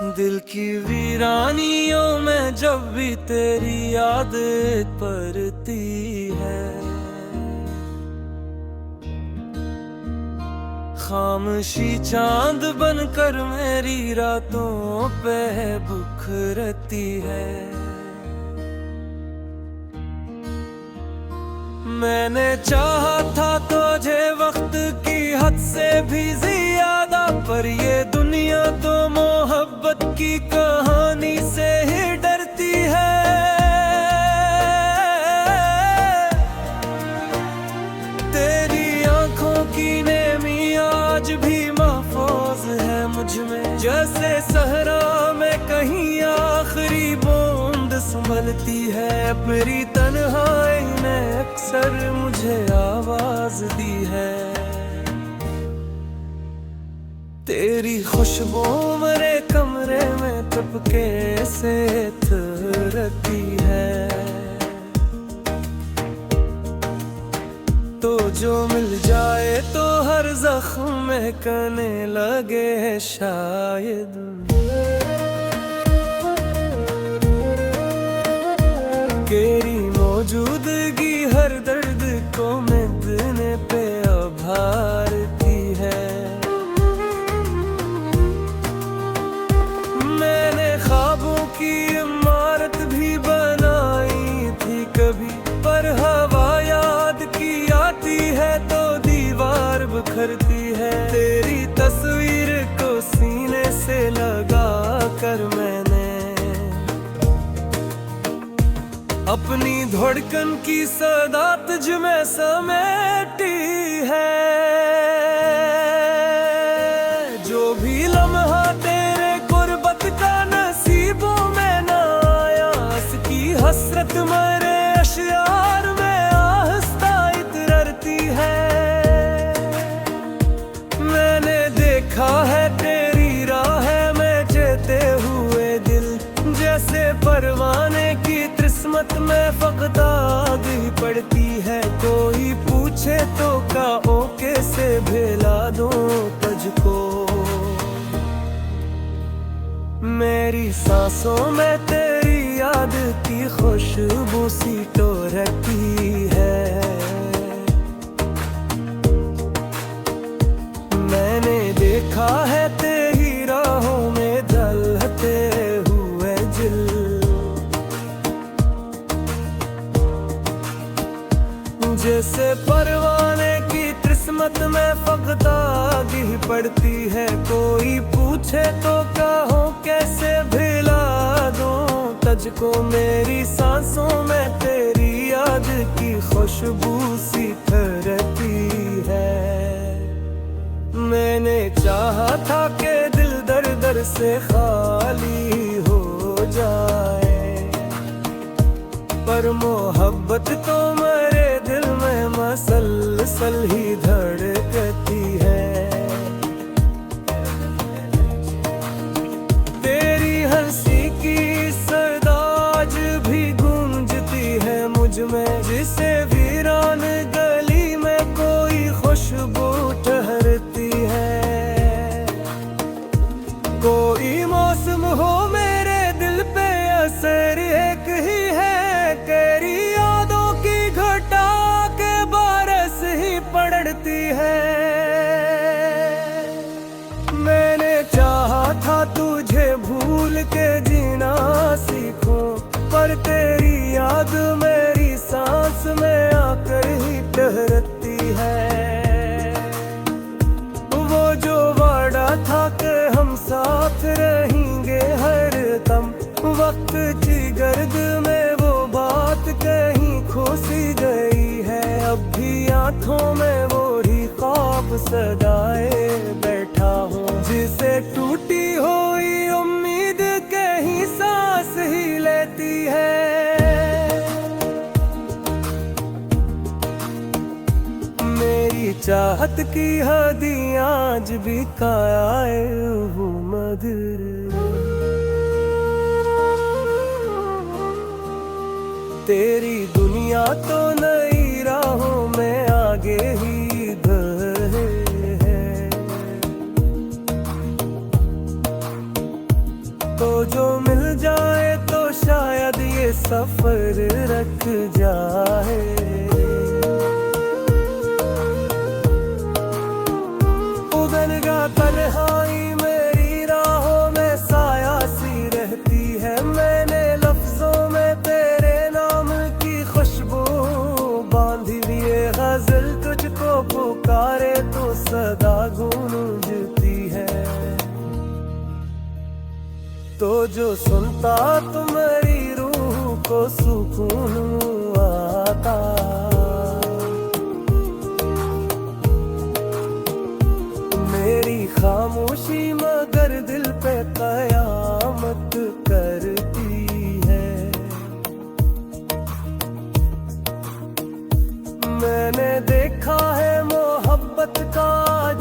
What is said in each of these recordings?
दिल की वीरानियों में जब भी तेरी याद पड़ती है, खामोशी चांद बनकर मेरी रातों पे बुखरती है। मैंने चाहा था तुझे वक्त की हद से भी ज्यादा, पर ये दुनिया तो मोहब्बत की कहानी से ही डरती है। तेरी आंखों की नेमी आज भी महफूज है मुझ में, जैसे सहरा में कहीं आखिरी बूंद संभलती है। मेरी तन्हाई ने अक्सर मुझे आवाज दी है, तेरी खुशबू मेरे कमरे में चुपके से थरती है। तो जो मिल जाए तो हर जख्म में करने लगे शायद, तेरी मौजूदगी हर दर्द को मिटने पे उभारती है। मैंने ख्वाबों की इमारत भी बनाई थी कभी, पर हवा याद की आती है तो दीवार बिखरती है। तेरी तस्वीर को सीने से लगा कर मैंने अपनी धड़कन की सदा तुझ में समेटी है। जो भी लम्हा तेरे गुर्बत का नसीबों में न आया, उसकी हसरत मेरे अशयार में आहिस्ता इतरती है। मैंने देखा है तेरी राहें में चलते हुए दिल, जैसे परवाने की किस्मत में फकदाद ही पड़ती है। कोई पूछे तो काओ कैसे भेला दूं तुझको, मेरी सांसों में तेरी याद की खुशबू सी तो रहती है। मैंने देखा है तेरी राहों में ढलते हुए जिल, जैसे परवाने की किस्मत में फकदाद ही पड़ती है। कोई पूछे तो कहो कैसे भिला दूं तुझको, मेरी सांसों में तेरी याद की खुशबू सी ठहरती है। मैंने चाहा था कि दिल दर दर से खाली हो जाए, पर मोहब्बत तो मेरे दिल में मसलसल ही धड़कती है। तेरी हंसी की सदा आज भी गूंजती है मुझ में, जिसे वीरान गली में कोई खुशबू ठहरती है। कोई मौसम हो मेरे दिल पे असर एक ही है, तेरी यादों की घटा के बारिश ही पड़ती है। मैंने चाहा था तुझे भूल के जीना सीखूं, पर तेरी याद मेरी सांस में आकर ही ठहरती है। वो जो वादा था कि हम साथ रहेंगे हर दम, वक्त की गर्द में वो बात कहीं खो सी गई है। अब भी आंखों में वो ही ख्वाब सदाए बैठा हूँ, जिसे टूटी हुई उम्मीद कहीं सांस ही लेती है। मेरी चाहत की हदियाँ आज भी काये हूँ मधुर, तेरी दुनिया तो नई राहों में आगे ही बढ़े है। तो जो मिल जाए तो शायद ये सफर रख जाए। उगलगा तन्हाई मेरी राहों में साया सी रहती है। मैंने लफ्जों में तेरे नाम की खुशबू बांधी हुई है। गजल तुझको पुकारे तो सदा गूंजती है। तो जो सुनता तुम्हारी रूह को सुकून आता। मेरी खामोशी मगर दिल पे कयामत करती है। मैंने देखा है मोहब्बत का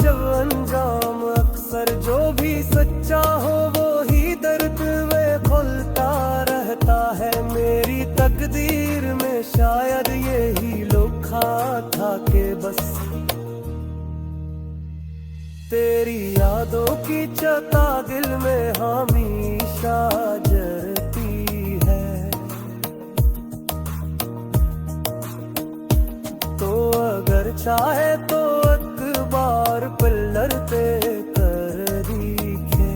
जब अंजाम, अक्सर जो भी सच्चा हो वो ही दर्द में खुलता रहता है। मेरी तकदीर में शायद यही लिखा था कि बस तेरी यादों की चता दिल में हमेशा जलती है। तो अगर चाहे तो एक बार पिलर पे कर दिखे।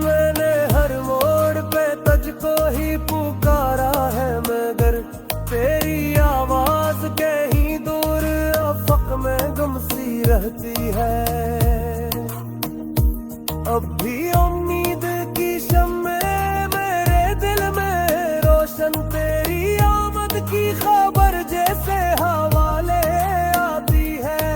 मैंने हर मोड़ पे तुझको ही पुकारा है, मगर तेरी आवाज कहीं दूर अफक में गुम सी रहती है। अब भी उम्मीद की शम्में मेरे दिल में रोशन, तेरी आमद की खबर जैसे हवाले आती है।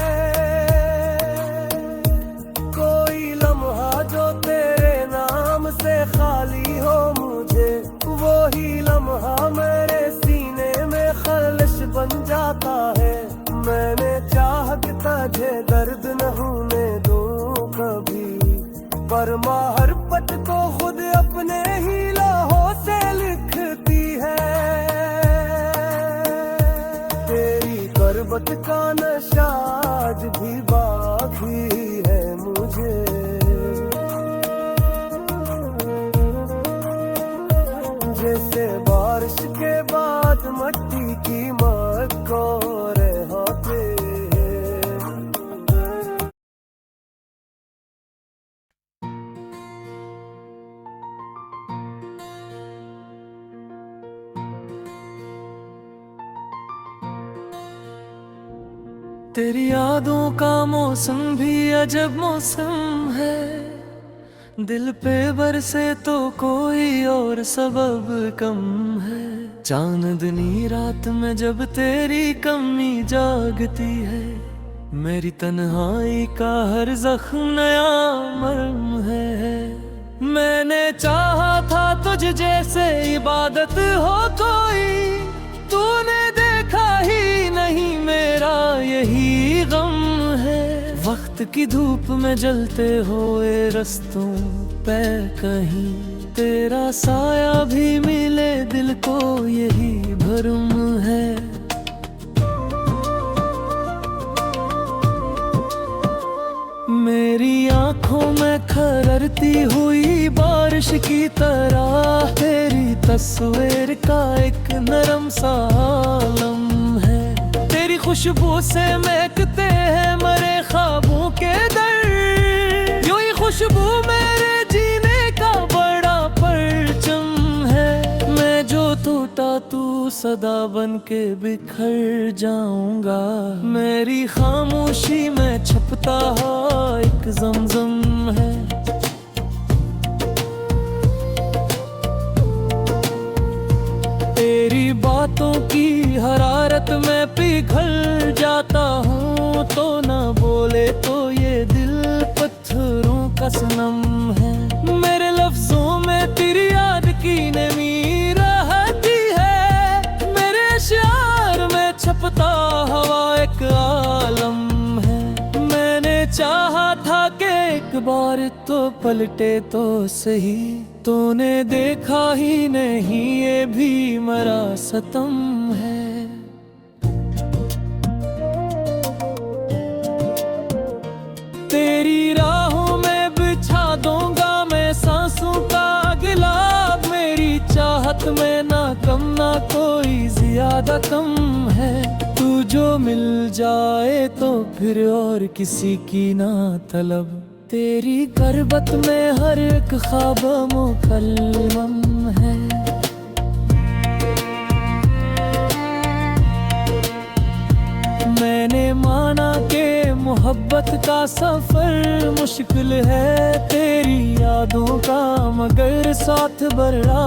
कोई लम्हा जो तेरे नाम से खाली हो, मुझे वही लम्हा मेरे सीने में खलश बन जाता है। मैंने चाह कि तुझे दर्द न होने दूं कभी, पर माँ हर पट को खुद अपने ही लौहों से लिखती है। तेरी करबत का नशा आज भी बाकी है मुझे। जैसे बारिश के बाद मट्टी की मकोरे होते हैं। तेरी यादों का मौसम भी अजब मौसम है। दिल पे बरसे तो कोई और सबब कम है। चांदनी रात में जब तेरी कमी जागती है, मेरी तन्हाई का हर जख्म नया मरम है। मैंने चाहा था तुझ जैसे इबादत हो कोई, तूने देखा ही नहीं मेरा यही गम है। वक्त की धूप में जलते हुए रस्तों पे कहीं तेरा साया भी मिले, दिल को यही भरम है। मेरी आंखों में खररती हुई बारिश की तरह तेरी तस्वीर का एक नरम सा आलम है। तेरी खुशबू से महकते हैं मरे ख्वाबों के दर, यूं ही खुशबू मेरे जीने का बड़ा परचम है। मैं जो टूटा तू सदा बन के बिखर जाऊंगा। मेरी खामोशी में छपता एक ज़मज़म है। तेरी बातों की हरारत में पिघल जाता हूँ, तो ना बोले तो ये दिल पत्थरों का सनम है। मेरे लफ्जों में तेरी याद की नमी रहती है। मेरे अश्यार में छपता हवा एक आलम है। मैंने चाहा था कि एक बार तो पलटे तो सही, तूने देखा ही नहीं ये भी मरा सतम है। तेरी राह में ना कम ना कोई ज्यादा कम है। तू जो मिल जाए तो फिर और किसी की ना तलब। तेरी गुर्बत में हर एक ख्वाब मुकल्लम है। मैंने माना कि मोहब्बत का सफर मुश्किल है तेरी यादों का, मगर साथ बड़ा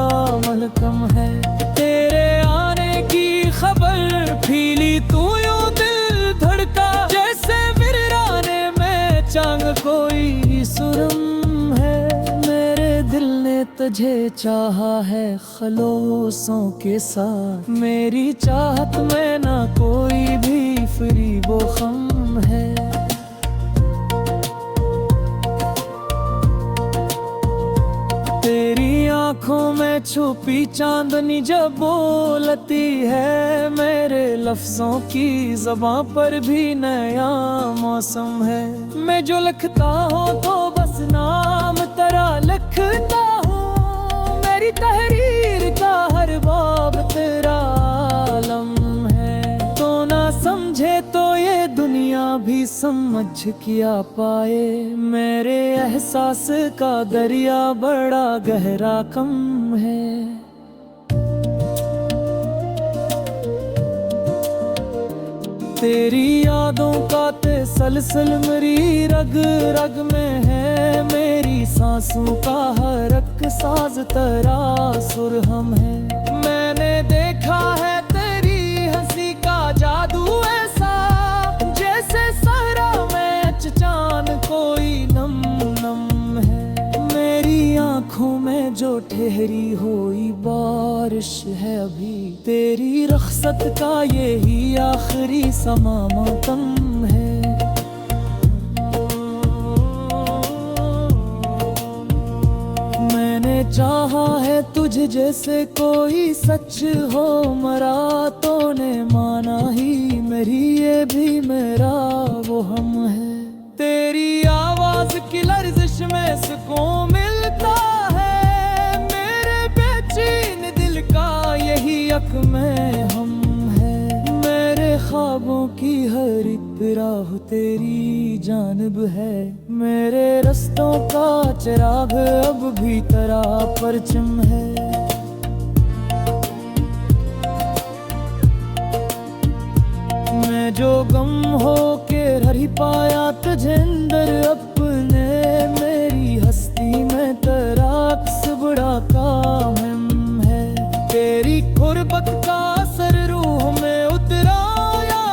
मलकम है। तेरे आने की खबर फीली तू यूं दिल धड़का, जैसे वीराने में चांग कोई सुरम है। मेरे दिल ने तुझे चाहा है खलोसों के साथ, मेरी चाहत में ना कोई भी फरीबो खम है। तेरी आंखों में छुपी चांदनी जब बोलती है, मेरे लफ्जों की ज़बां पर भी नया मौसम है। मैं जो लिखता हूँ तो बस नाम तेरा लिखता हूँ, मेरी तहरीर का हर बाब तेरा आलम है। तो ना समझे तो ये दुनिया भी समझ किया पाए, मेरे एहसास का दरिया बड़ा गहरा कम है। तेरी यादों का तसलसल मेरी रग रग में है, मेरी सांसों का हर एक साज तेरा सुरहम है। मैंने देखा है तेरी हंसी का जादू ऐसा, जैसे सहरा में चांद कोई नम नम है। मेरी आंखों में जो ठहरी हुई बारिश है अभी, तेरी रख्सत का यही आखिरी समा मातम है। मैंने चाहा है तुझे जैसे कोई सच हो मरा, तो ने माना ही मेरी ये भी मेरा वो हम है। तेरी आवाज की लर्जिश में सुकून मिलता है, मेरे बेचैन दिल का यही हक में हम है। मेरे ख्वाबों की हर एक राह तेरी जानिब है, मेरे रस्तों का चिराग अब भी तेरा परचम है। मैं जो गम हो के रही पाया तुझे अंदर अपने, मेरी हस्ती में तेरा अक्स बड़ा कायम है। तेरी गुर्बत का असर रूह में उतराया,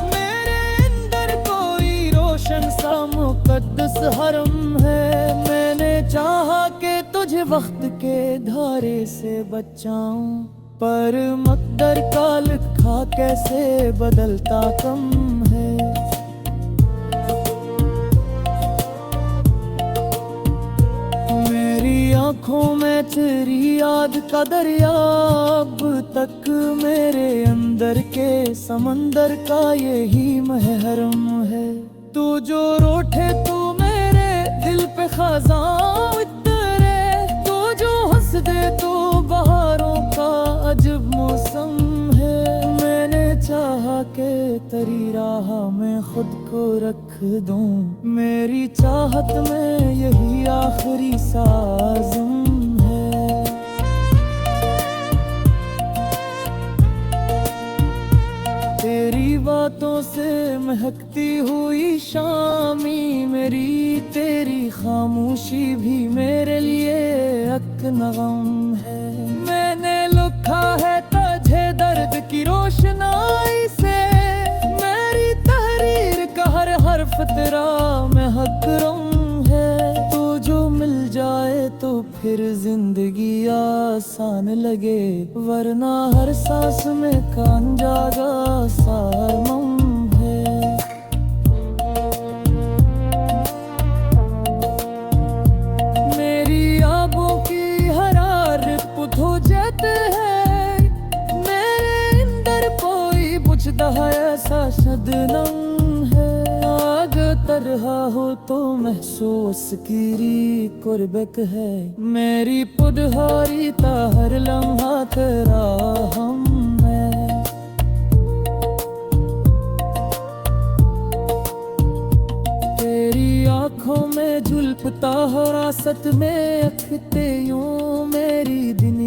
मेरे अंदर कोई रोशन सा मुकद्दस हरम है। मैंने चाहा कि तुझे वक्त के धारे से बचाऊं, पर मकदर का लिखा कैसे बदलता कम है। मेरी आंखों में तेरी याद का दरिया, अब तक मेरे अंदर के समंदर का यही महरम है। तू जो रोठे तू मेरे दिल पे खजां उतरे, तू जो हंस दे तू बहारों का अजब मौसम है। मैंने चाहा के तेरी राह में खुद को रख दूं, मेरी चाहत में यही आखिरी साज़म है। तेरी बातों से महकती हुई शामी मेरी, तेरी खामोशी भी मेरे लिए एक नगम है। मैंने लिखा है तुझे दर्द की रोशनाई से, मेरी तहरीर का हर हर्फ तेरा महकरम है। तू जो मिल जाए तो फिर जिंदगी आसान लगे, वरना हर सांस में कान जागा सारमम है। मेरी आबों की हरारत पुधो जाते है, मेरे अंदर कोई बुझदा है ऐसा शदनम है। आग कर रहा हो तो महसूस कीरी कुर्बक है मेरी पुडहारी ता हर लम्हा तेरा हम है तेरी आंखों में जुल्फता हरासत में अखते यूं मेरी दिन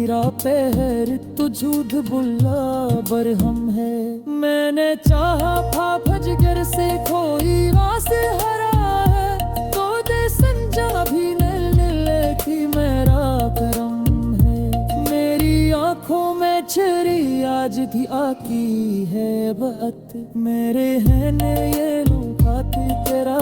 पे है तू झूठ बुल्ला बरहम है मैंने चाहा था भजगर से कोई रास हरा है तो दे संजा भी लेखी मेरा करम है मेरी आंखों में छरी आज भी आकी है बात मेरे है ने ये लुभाती तेरा